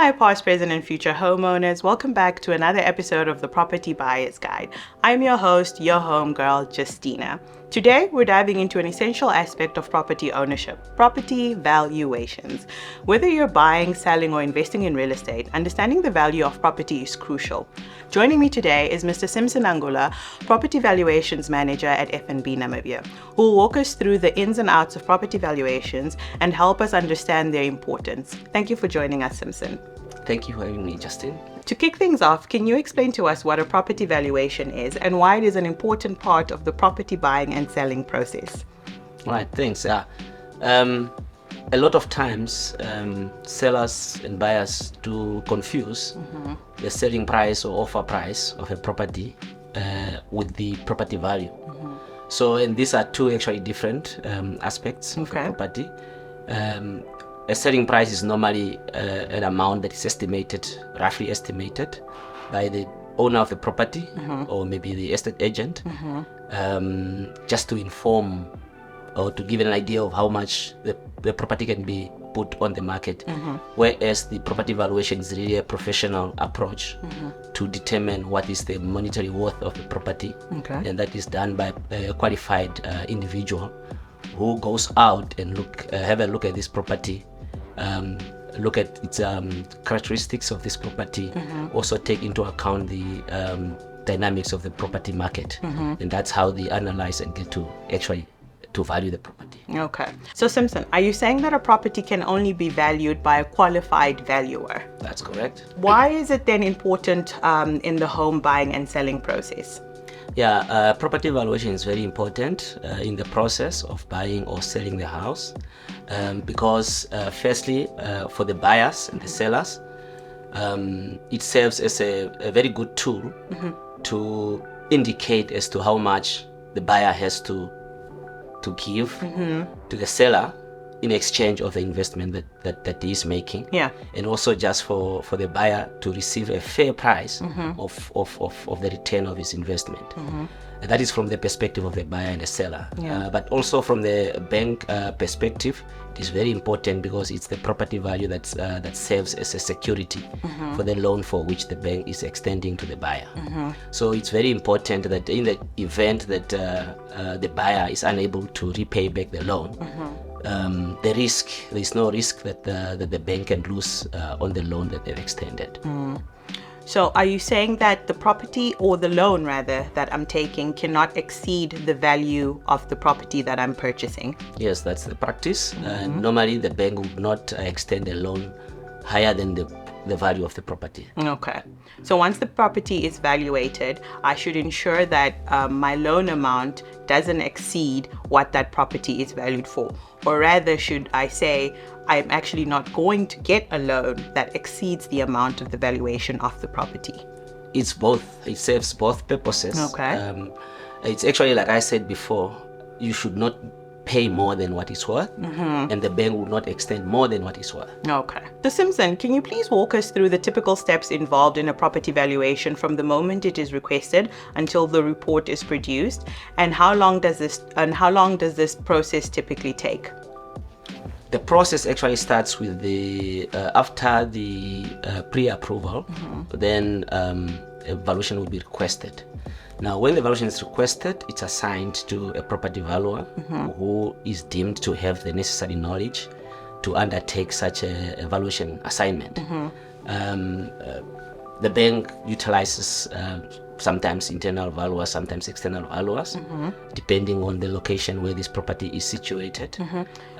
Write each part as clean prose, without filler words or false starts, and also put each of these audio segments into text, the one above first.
Hi, past, present, and future homeowners. Welcome back to another episode of the Property Buyer's Guide. I'm your host, your homegirl, Justina. Today, we're diving into an essential aspect of property ownership, property valuations. Whether you're buying, selling, or investing in real estate, understanding the value of property is crucial. Joining me today is Mr. Simson Angula, Property Valuations Manager at FNB Namibia, who will walk us through the ins and outs of property valuations and help us understand their importance. Thank you for joining us, Simson. Thank you for having me, Justin. To kick things off, can you explain to us what a property valuation is and why it is an important part of the property buying and selling process? Right, thanks. A lot of times, sellers and buyers do confuse the selling price or offer price of a property with the property value. And these are two actually different aspects of a property. A selling price is normally an amount that is roughly estimated by the owner of the property or maybe the estate agent, just to inform or to give an idea of how much the property can be put on the market. Whereas the property valuation is really a professional approach to determine what is the monetary worth of the property. And that is done by a qualified individual who goes out and have a look at this property, look at its characteristics of this property, also take into account the dynamics of the property market, and that's how they analyze and get to actually to value the property. Okay. So Simson, are you saying that a property can only be valued by a qualified valuer? That's correct. Why is it then important in the home buying and selling process? Property valuation is very important in the process of buying or selling the house because firstly, for the buyers and the sellers, it serves as a very good tool to indicate as to how much the buyer has to give to the seller in exchange of the investment that he is making, and also just for the buyer to receive a fair price of the return of his investment. And that is from the perspective of the buyer and the seller. But also from the bank perspective, it is very important because it's the property value that serves as a security for the loan for which the bank is extending to the buyer. So it's very important that in the event that the buyer is unable to repay back the loan, there is no risk that the bank can lose on the loan that they've extended. So are you saying that the property or the loan rather that I'm taking cannot exceed the value of the property that I'm purchasing? Yes, that's the practice. Normally the bank would not extend a loan higher than the value of the property. Okay. So once the property is valuated, I should ensure that my loan amount doesn't exceed what that property is valued for. Or rather, should I say, I'm actually not going to get a loan that exceeds the amount of the valuation of the property? It's both. It serves both purposes. Okay. It's actually, like I said before, you should not pay more than what it's worth, and the bank will not extend more than what it's worth. Okay. So Simson, can you please walk us through the typical steps involved in a property valuation from the moment it is requested until the report is produced, and how long does this process typically take? The process actually starts with after the pre-approval, then a valuation will be requested. Now, when the valuation is requested, it's assigned to a property valuer who is deemed to have the necessary knowledge to undertake such a valuation assignment. The bank utilizes sometimes internal valuers, sometimes external valuers, depending on the location where this property is situated.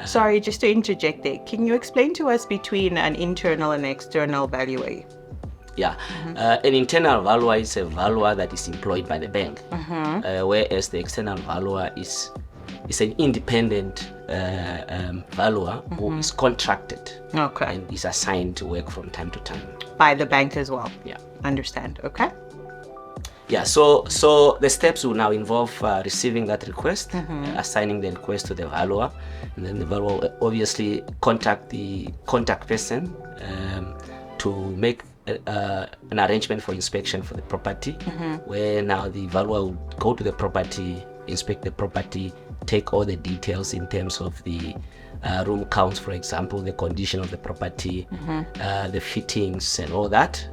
Sorry, just to interject there, can you explain to us between an internal and external valuer? An internal valuer is a valuer that is employed by the bank, whereas the external valuer is an independent valuer who is contracted and is assigned to work from time to time. By the bank as well? Understand, okay. So the steps will now involve receiving that request, assigning the request to the valuer, and then the valuer will obviously contact the contact person to make an arrangement for inspection for the property, where now the valuer will go to the property, inspect the property, take all the details in terms of the room counts, for example, the condition of the property, the fittings and all that.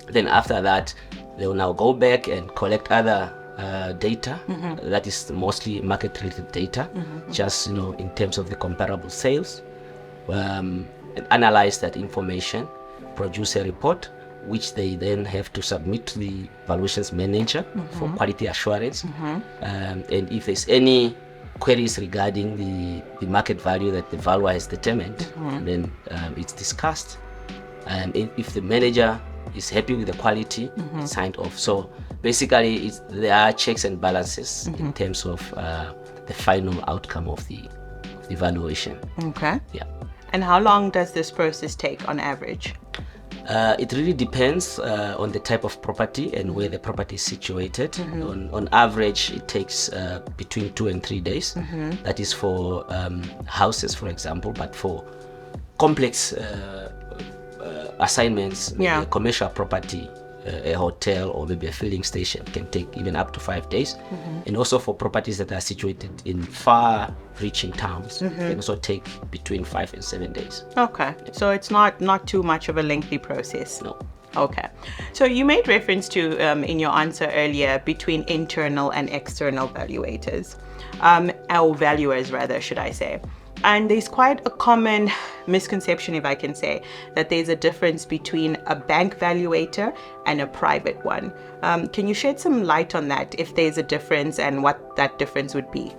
Then after that, they will now go back and collect other data that is mostly market related data, just in terms of the comparable sales, and analyze that information, produce a report which they then have to submit to the valuations manager for quality assurance. And if there's any queries regarding the market value that the valuer has determined, then it's discussed. And if the manager is happy with the quality, it's signed off. So basically, there are checks and balances in terms of the final outcome of the valuation. Okay. Yeah. And how long does this process take on average? It really depends on the type of property and where the property is situated. On average, it takes between 2 and 3 days. That is for houses, for example, but for complex assignments, maybe a commercial property, a hotel, or maybe a filling station can take even up to 5 days. And also for properties that are situated in far-reaching towns, can also take between 5 and 7 days. Okay, so it's not too much of a lengthy process. No. Okay, so you made reference to in your answer earlier between internal and external valuators, or valuers rather, should I say. And there's quite a common misconception, if I can say, that there's a difference between a bank valuator and a private one. Can you shed some light on that, if there's a difference and what that difference would be?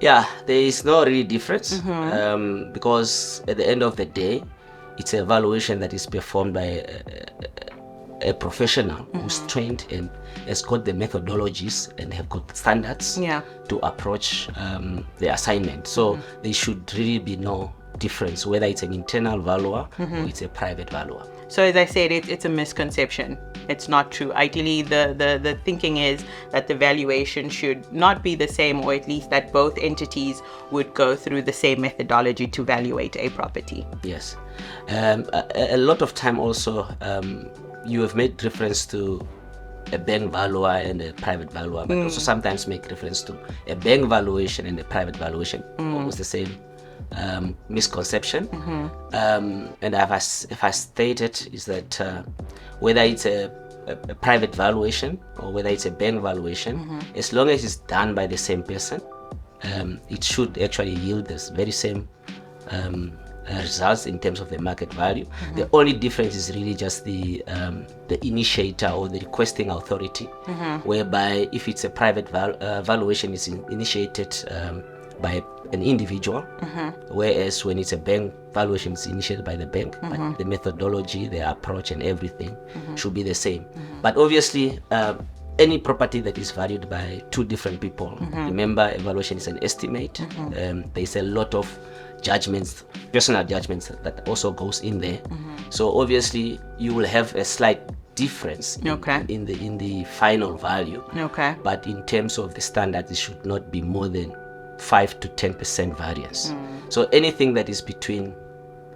Yeah, there is no really difference because at the end of the day, it's a valuation that is performed by a professional who's trained and has got the methodologies and have got standards to approach the assignment. So there should really be no difference whether it's an internal valuer or it's a private valuer. So as I said, it's a misconception. It's not true. Ideally, the thinking is that the valuation should not be the same, or at least that both entities would go through the same methodology to valuate a property. Yes. A lot of time also, you have made reference to a bank valuer and a private valuer, but also sometimes make reference to a bank valuation and a private valuation, almost the same misconception. And if I stated is that whether it's a private valuation or whether it's a bank valuation, as long as it's done by the same person, it should actually yield this very same results in terms of the market value. The only difference is really just the initiator or the requesting authority, whereby if it's a private valuation, is initiated by an individual, whereas when it's a bank valuation, it's initiated by the bank, but the methodology, the approach and everything should be the same. But obviously, any property that is valued by two different people, remember, evaluation is an estimate. There's a lot of judgments, personal judgments that also goes in there. So obviously you will have a slight difference in the final value. But in terms of the standards, it should not be more than 5 to 10% variance. So anything that is between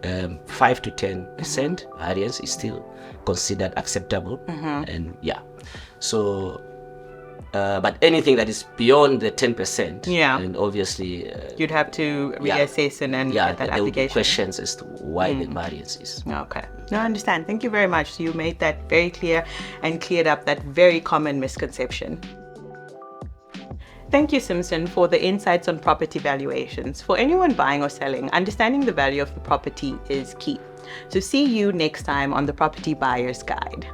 5 to 10% variance is still considered acceptable. And so but anything that is beyond the 10%, and obviously you'd have to reassess and get that there application. will be questions as to why the variance is. Okay, no, I understand. Thank you very much. You made that very clear and cleared up that very common misconception. Thank you, Simson, for the insights on property valuations. For anyone buying or selling, understanding the value of the property is key. So see you next time on the Property Buyer's Guide.